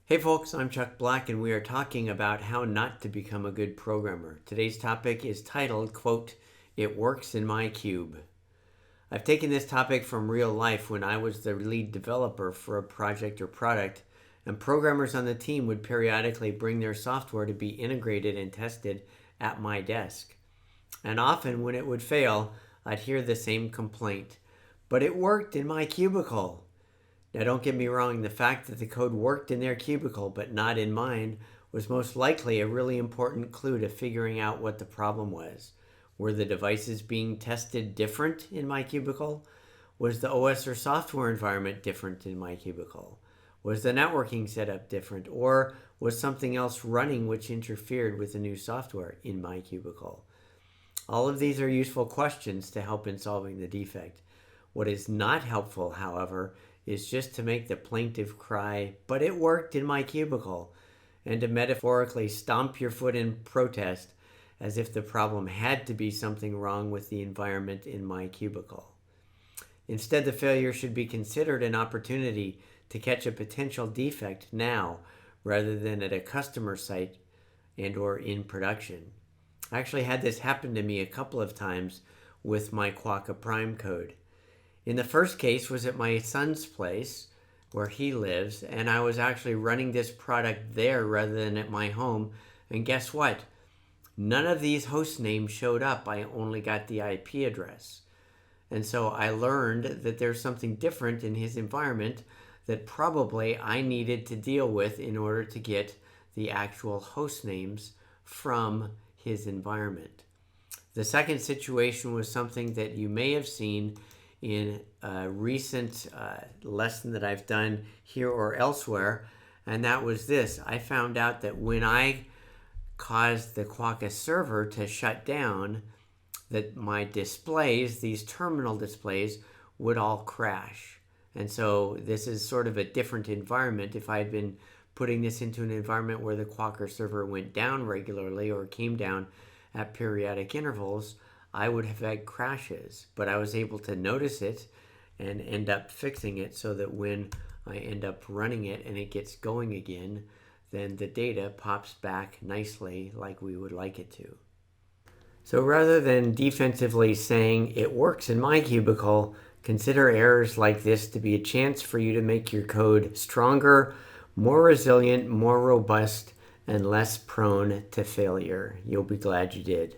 Hey folks, I'm Chuck Black and we are talking about how not to become a good programmer. Today's topic is titled, quote, "It Works in My Cube." I've taken this topic from real life when I was the lead developer for a project or product, and programmers on the team would periodically bring their software to be integrated and tested at my desk. And often when it would fail, I'd hear the same complaint, "But it worked in my cubicle." Now, don't get me wrong, the fact that the code worked in their cubicle but not in mine was most likely a really important clue to figuring out what the problem was. Were the devices being tested different in my cubicle? Was the OS or software environment different in my cubicle? Was the networking setup different? Or was something else running which interfered with the new software in my cubicle? All of these are useful questions to help in solving the defect. What is not helpful, however, is just to make the plaintiff cry, "But it worked in my cubicle," and to metaphorically stomp your foot in protest as if the problem had to be something wrong with the environment in my cubicle. Instead, the failure should be considered an opportunity to catch a potential defect now rather than at a customer site and or in production. I actually had this happen to me a couple of times with my Quokka Prime code. In the first case was at my son's place where he lives, and I was actually running this product there rather than at my home. And guess what? None of these host names showed up. I only got the IP address. And so I learned that there's something different in his environment that probably I needed to deal with in order to get the actual host names from his environment. The second situation was something that you may have seen in a recent lesson that I've done here or elsewhere, and that was this. I found out that when I caused the Quokka server to shut down, that my displays, these terminal displays, would all crash. And so this is sort of a different environment. If I had been putting this into an environment where the Quokka server went down regularly or came down at periodic intervals, I would have had crashes, but I was able to notice it and end up fixing it so that when I end up running it and it gets going again, then the data pops back nicely like we would like it to. So rather than defensively saying "it works in my cubicle," consider errors like this to be a chance for you to make your code stronger, more resilient, more robust, and less prone to failure. You'll be glad you did.